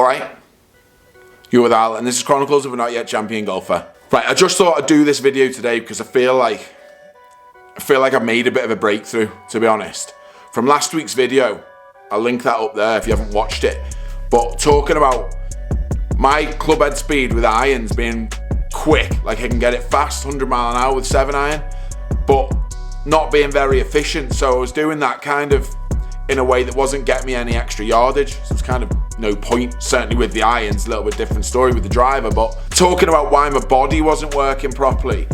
Alright, you're with Al, and this is Chronicles of a Not Yet Champion Golfer. Right, I just thought I'd do this video today because I feel like I've made a bit of a breakthrough, to be honest. From last week's video, I'll link that up there if you haven't watched it. But talking about my club head speed with irons being quick, like I can get it fast, 100 mile an hour with 7-iron, but not being very efficient. So I was doing that kind of in a way that wasn't getting me any extra yardage. So it's kind of no point, certainly with the irons, a little bit different story with the driver. But talking about why my body wasn't working properly,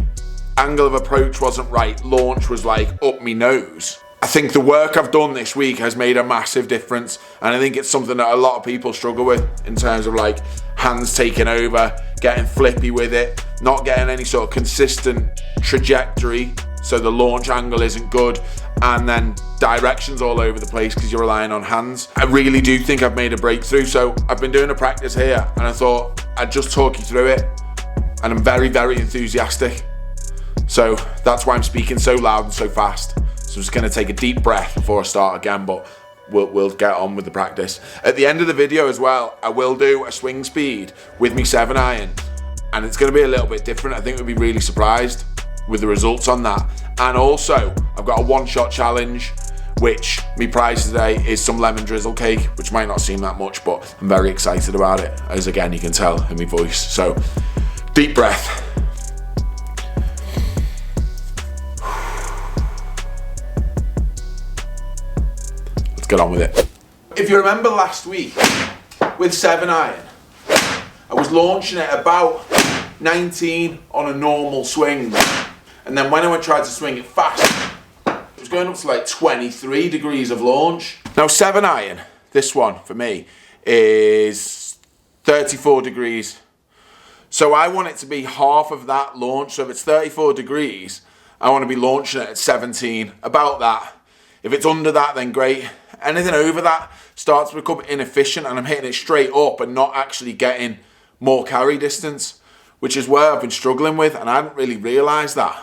angle of approach wasn't right, launch was like up me nose. I think the work I've done this week has made a massive difference, and I think it's something that a lot of people struggle with in terms of like hands taking over, getting flippy with it, not getting any sort of consistent trajectory, so the launch angle isn't good, and then directions all over the place because you're relying on hands. I really do think I've made a breakthrough, so I've been doing a practice here and I thought I'd just talk you through it, and I'm very, very enthusiastic. So that's why I'm speaking so loud and so fast. So I'm just gonna take a deep breath before I start again, but we'll get on with the practice. At the end of the video as well, I will do a swing speed with me 7-iron, and it's gonna be a little bit different. I think we'll be really surprised with the results on that. And also, I've got a one-shot challenge, which my prize today is some lemon drizzle cake, which might not seem that much, but I'm very excited about it, as again you can tell in my voice. So, deep breath. Let's get on with it. If you remember last week, with 7-iron, I was launching it about 19 on a normal swing. And then when I tried to swing it fast, it was going up to like 23 degrees of launch. Now 7-iron, this one for me, is 34 degrees. So I want it to be half of that launch. So if it's 34 degrees, I want to be launching it at 17, about that. If it's under that, then great. Anything over that starts to become inefficient and I'm hitting it straight up and not actually getting more carry distance, which is where I've been struggling with, and I hadn't really realised that.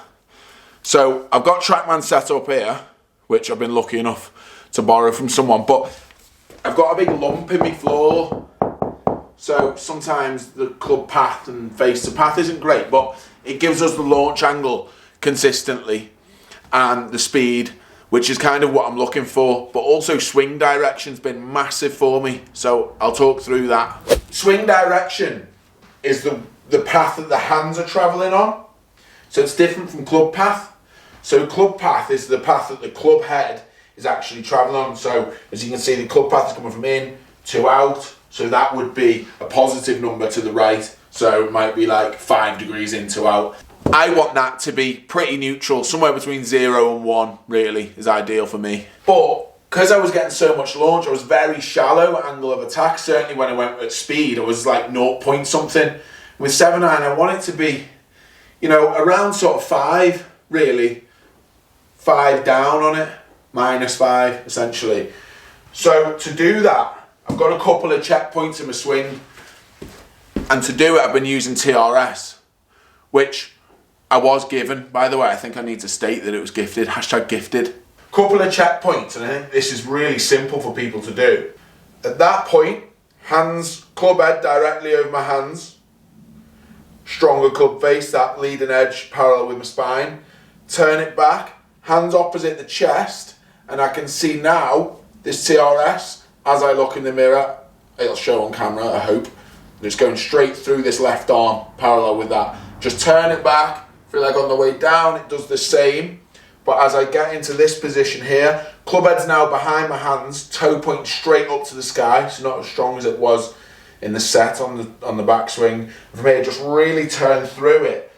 So I've got TrackMan set up here, which I've been lucky enough to borrow from someone, but I've got a big lump in my floor. So sometimes the club path and face to path isn't great, but it gives us the launch angle consistently and the speed, which is kind of what I'm looking for. But also swing direction's been massive for me, so I'll talk through that. Swing direction is the path that the hands are traveling on. So it's different from club path. So club path is the path that the club head is actually traveling on. So as you can see, the club path is coming from in to out. So that would be a positive number to the right. So it might be like 5 degrees in to out. I want that to be pretty neutral, somewhere between 0 and 1 really is ideal for me. But because I was getting so much launch, I was very shallow angle of attack. Certainly when I went at speed, I was like 0 point something. With 7-iron, I want it to be, you know, around sort of 5 really. 5 down on it, -5 essentially. So to do that, I've got a couple of checkpoints in my swing, and to do it I've been using TRS, which I was given, by the way. I think I need to state that it was gifted, #gifted. Couple of checkpoints, and I think this is really simple for people to do. At that point, hands, club head directly over my hands, stronger club face, that leading edge parallel with my spine, turn it back, hands opposite the chest, and I can see now this TRS as I look in the mirror. It'll show on camera, I hope. And it's going straight through this left arm, parallel with that. Just turn it back, feel like on the way down it does the same. But as I get into this position here, club head's now behind my hands, toe pointing straight up to the sky, so not as strong as it was in the set on the backswing. For me, it just really turned through it.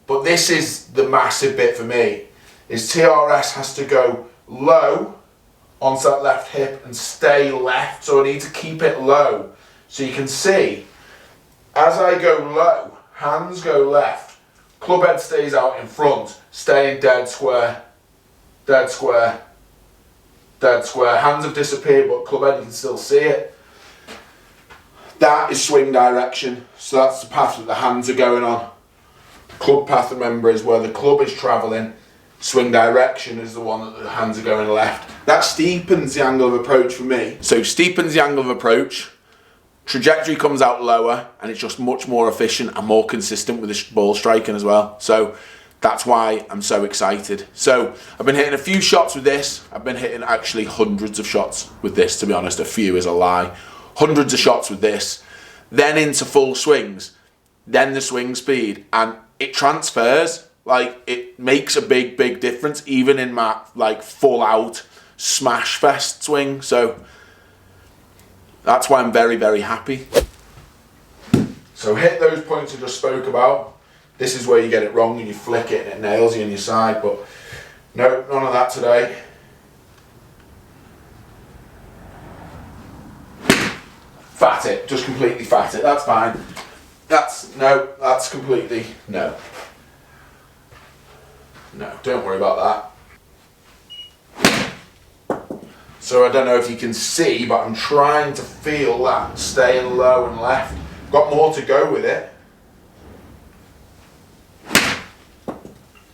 But this is the massive bit for me, is TRS has to go low onto that left hip and stay left. So I need to keep it low. So you can see, as I go low, hands go left, club head stays out in front, staying dead square, dead square, dead square. Hands have disappeared, but club head, you can still see it. That is swing direction. So that's the path that the hands are going on. Club path, remember, is where the club is travelling. Swing direction is the one that the hands are going left. That steepens the angle of approach for me. So steepens the angle of approach, Trajectory comes out lower, and it's just much more efficient and more consistent with the ball striking as well. So that's why I'm so excited. So I've been hitting a few shots with this. I've been hitting actually hundreds of shots with this, to be honest. A few is a lie. Hundreds of shots with this. Then into full swings. Then the swing speed. And it transfers. Like, it makes a big, big difference, even in my, like, full out smash fest swing. So that's why I'm very, very happy. So hit those points I just spoke about. This is where you get it wrong and you flick it and it nails you on your side, but no, none of that today. Fat it, just completely fat it, that's fine. That's completely, no. No, don't worry about that. So I don't know if you can see, but I'm trying to feel that staying low and left. Got more to go with it.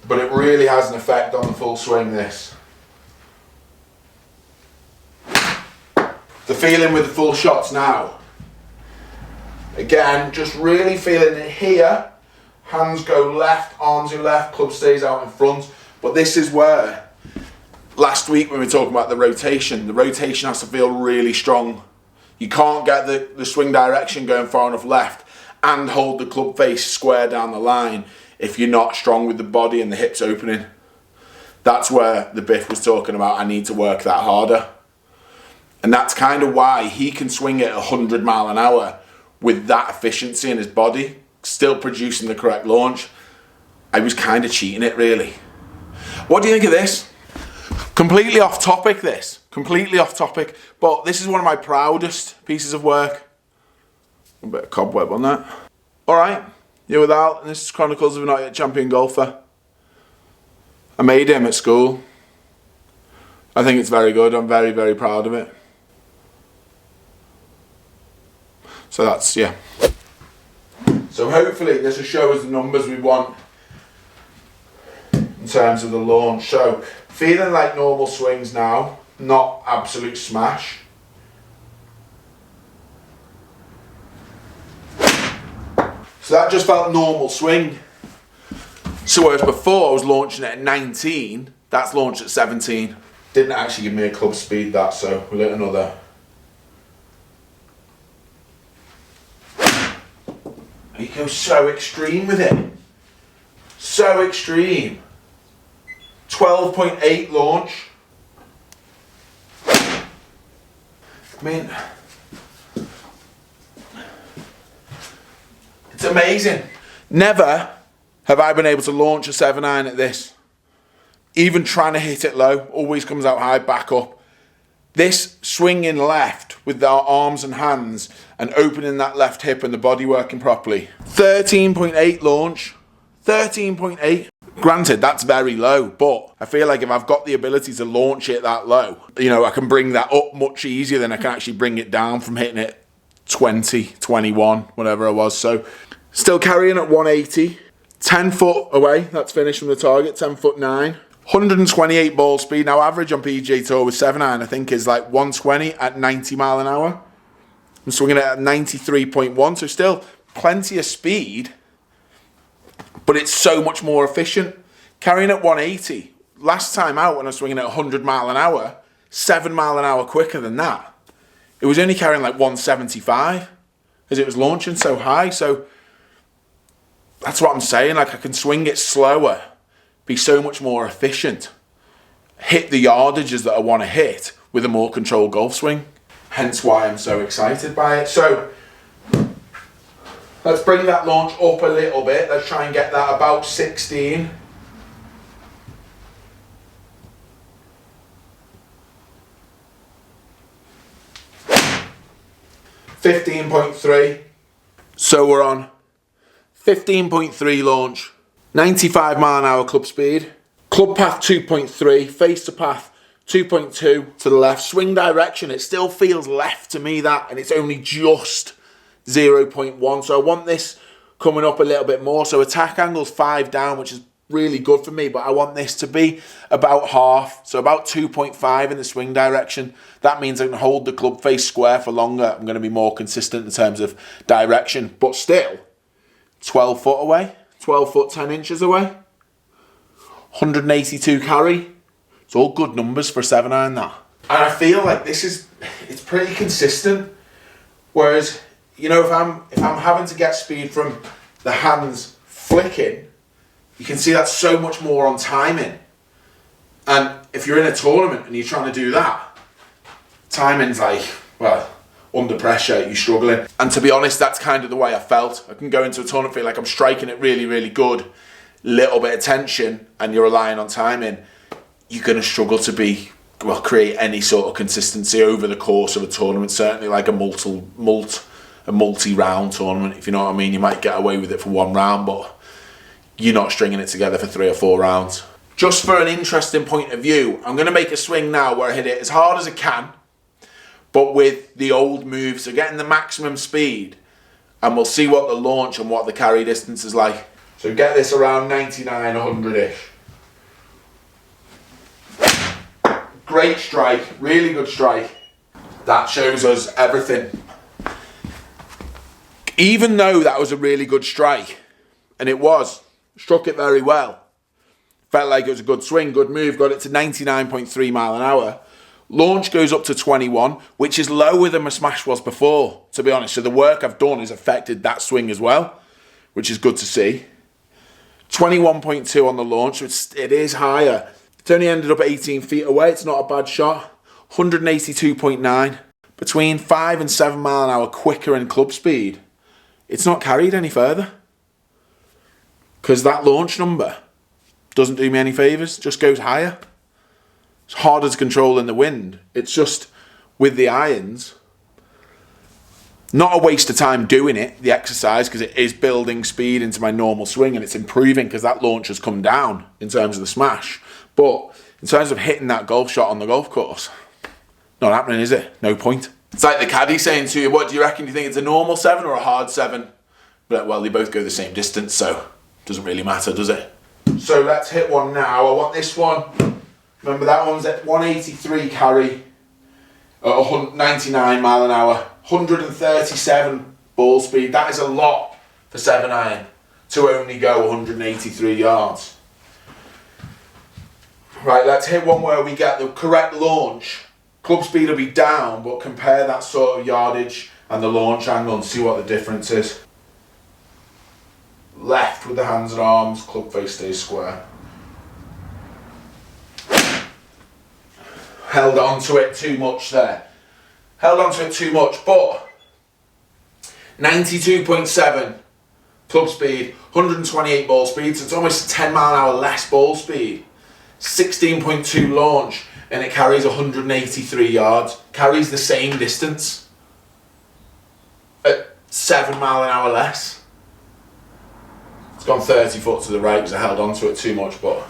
But it really has an effect on the full swing, this. The feeling with the full shots now. Again, just really feeling it here. Hands go left, arms go left, club stays out in front. But this is where, last week when we were talking about the rotation has to feel really strong. You can't get the swing direction going far enough left and hold the club face square down the line if you're not strong with the body and the hips opening. That's where the Biff was talking about, I need to work that harder. And that's kind of why he can swing at 100 mile an hour with that efficiency in his body, still producing the correct launch. I was kind of cheating it, really. What do you think of this? Completely off topic, this. Completely off topic, but this is one of my proudest pieces of work. A bit of cobweb on that. All right. You're with Al, and this is Chronicles of a Not Yet Champion Golfer. I made him at school. I think it's very good. I'm very, very proud of it. So that's, yeah. So hopefully this will show us the numbers we want in terms of the launch. So feeling like normal swings now, not absolute smash. So that just felt normal swing. So whereas before I was launching it at 19, that's launched at 17. Didn't actually give me a club speed that, so we'll hit another. He goes so extreme with it. So extreme. 12.8 launch. I mean, it's amazing. Never have I been able to launch a 7-iron at this. Even trying to hit it low, always comes out high, back up. This swinging left with our arms and hands and opening that left hip and the body working properly. 13.8 launch. 13.8. Granted, that's very low, but I feel like if I've got the ability to launch it that low, you know, I can bring that up much easier than I can actually bring it down from hitting it 20, 21, whatever I was. So still carrying at 180. 10 foot away, that's finished from the target, 10 foot 9. 128 ball speed. Now average on PGA Tour with 7-iron I think is like 120 at 90 mile an hour. I'm swinging it at 93.1, so still plenty of speed, but it's so much more efficient. Carrying at 180. Last time out when I was swinging at 100 mile an hour, 7 mile an hour quicker than that. It was only carrying like 175 as it was launching so high. So that's what I'm saying. Like I can swing it slower, be so much more efficient, hit the yardages that I want to hit with a more controlled golf swing. Hence why I'm so excited by it. So let's bring that launch up a little bit. Let's try and get that about 16. $15.3. So we're on 15.3 launch. 95 mile an hour club speed. Club path 2.3. Face to path 2.2 to the left. Swing direction, it still feels left to me, that, and it's only just 0.1. So I want this coming up a little bit more. So attack angle's 5 down, which is really good for me, but I want this to be about half, so about 2.5 in the swing direction. That means I can hold the club face square for longer. I'm going to be more consistent in terms of direction, but still 12 foot away, 12 foot 10 inches away, 182 carry. It's all good numbers for a 7-iron, that. And I feel like it's pretty consistent. Whereas, you know, if I'm having to get speed from the hands flicking, you can see that's so much more on timing. And if you're in a tournament and you're trying to do that, timing's like, well, under pressure, you're struggling. And to be honest, that's kind of the way I felt. I can go into a tournament, feel like I'm striking it really, really good, little bit of tension, and you're relying on timing. You're going to struggle to create any sort of consistency over the course of a tournament. Certainly like a multi-round tournament, if you know what I mean. You might get away with it for one round, but you're not stringing it together for 3 or 4 rounds. Just for an interesting point of view, I'm going to make a swing now where I hit it as hard as I can, but with the old move, so getting the maximum speed, and we'll see what the launch and what the carry distance is like. So get this around 99, 100-ish. Great strike, really good strike. That shows us everything. Even though that was a really good strike, and it was, struck it very well. Felt like it was a good swing, good move, got it to 99.3 mile an hour. Launch goes up to 21, which is lower than my smash was before, to be honest. So the work I've done has affected that swing as well, which is good to see. 21.2 on the launch, so it is higher. It's only ended up 18 feet away. It's not a bad shot. 182.9. Between 5 and 7 mile an hour quicker in club speed. It's not carried any further. Because that launch number doesn't do me any favours. Just goes higher. It's harder to control in the wind. It's just with the irons. Not a waste of time doing it, the exercise, because it is building speed into my normal swing and it's improving because that launch has come down in terms of the smash. But in terms of hitting that golf shot on the golf course, not happening, is it? No point. It's like the caddy saying to you, what do you reckon? Do you think it's a normal 7 or a hard 7? But, well, they both go the same distance, so it doesn't really matter, does it? So let's hit one now. I want this one. Remember that one's at 183 carry at 99 mile an hour, 137 ball speed. That is a lot for 7-iron to only go 183 yards. Right, let's hit one where we get the correct launch. Club speed will be down, but compare that sort of yardage and the launch angle and see what the difference is. Left with the hands and arms, club face stays square. Held on to it too much there. Held on to it too much, but 92.7 club speed, 128 ball speed, so it's almost 10 mile an hour less ball speed. 16.2 launch, and it carries 183 yards. Carries the same distance at 7 mile an hour less. It's gone 30 foot to the right because I held on to it too much, but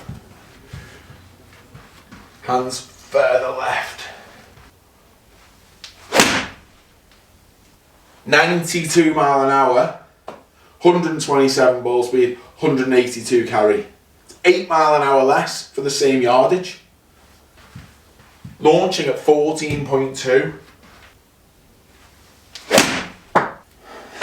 hands further left. 92 mile an hour, 127 ball speed, 182 carry. 8 mile an hour less for the same yardage. Launching at 14.2.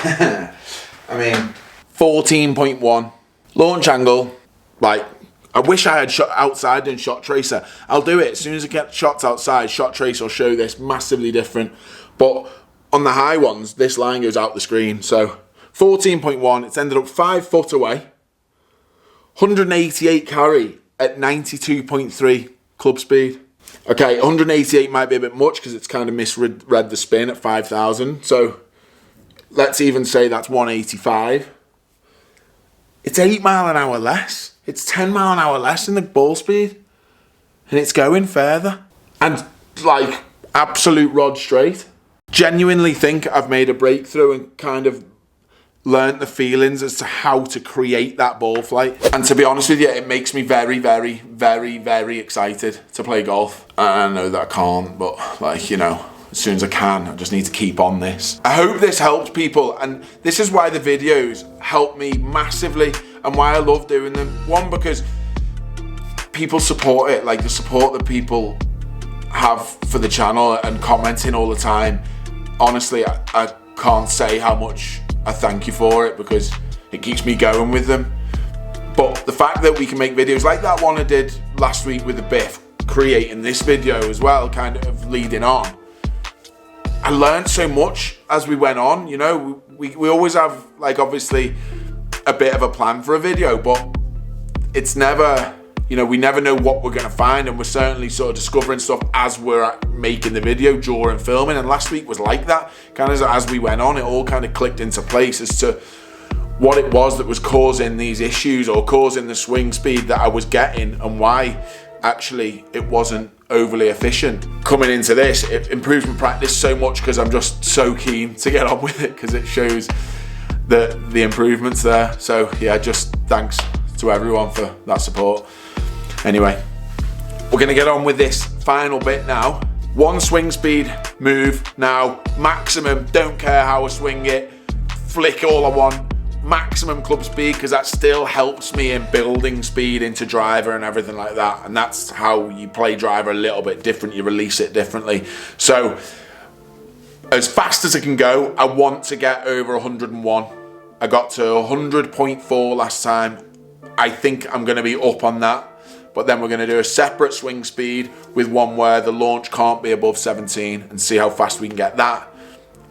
I mean, 14.1. Launch angle, like, I wish I had shot outside and shot tracer. I'll do it. As soon as I get shots outside, shot tracer will show this massively different. But on the high ones, this line goes out the screen. So 14.1, it's ended up 5 foot away. 188 carry at 92.3 club speed. Okay, 188 might be a bit much because it's kind of misread the spin at 5,000. So let's even say that's 185. It's 8 mile an hour less. It's 10 mile an hour less in the ball speed. And it's going further. And like absolute rod straight. Genuinely think I've made a breakthrough and kind of learnt the feelings as to how to create that ball flight. And to be honest with you, it makes me very, very, very, very excited to play golf. I know that I can't, but like, you know, as soon as I can, I just need to keep on this. I hope this helps people, and this is why the videos help me massively. and why I love doing them. One, because people support it, like the support that people have for the channel and commenting all the time. Honestly, I can't say how much I thank you for it, because it keeps me going with them. But the fact that we can make videos like that one I did last week with the Biff, creating this video as well, kind of leading on, I learned so much as we went on. You know, we always have, like, obviously a bit of a plan for a video, but it's never, you know, we never know what we're gonna find, and we're certainly sort of discovering stuff as we're making the video, during filming. And last week was like that, kind of as we went on, it all kind of clicked into place as to what it was that was causing these issues, or causing the swing speed that I was getting, and why actually it wasn't overly efficient. Coming into this, it improves my practice so much, because I'm just so keen to get on with it, because it shows the improvements there. So yeah, just thanks to everyone for that support. Anyway, we're gonna get on with this final bit now. One swing speed move now, maximum, don't care how I swing it, flick all I want, maximum club speed, because that still helps me in building speed into driver and everything like that. And that's how you play driver a little bit different, you release it differently. So as fast as I can go, I want to get over 101. I got to 100.4 last time. I think I'm gonna be up on that. But then we're going to do a separate swing speed with one where the launch can't be above 17, and see how fast we can get that.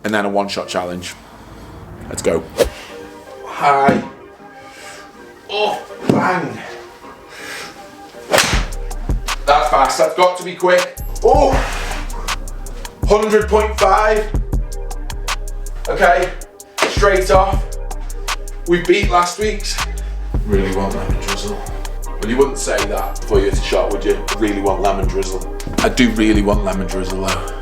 And then a one-shot challenge. Let's go. High. Oh, bang. That's fast. That's got to be quick. Oh, 100.5. Okay, straight off. We beat last week's. Really want lemon drizzle. Well, you wouldn't say that before you hit a shot, would you? I really want lemon drizzle. I do really want lemon drizzle though.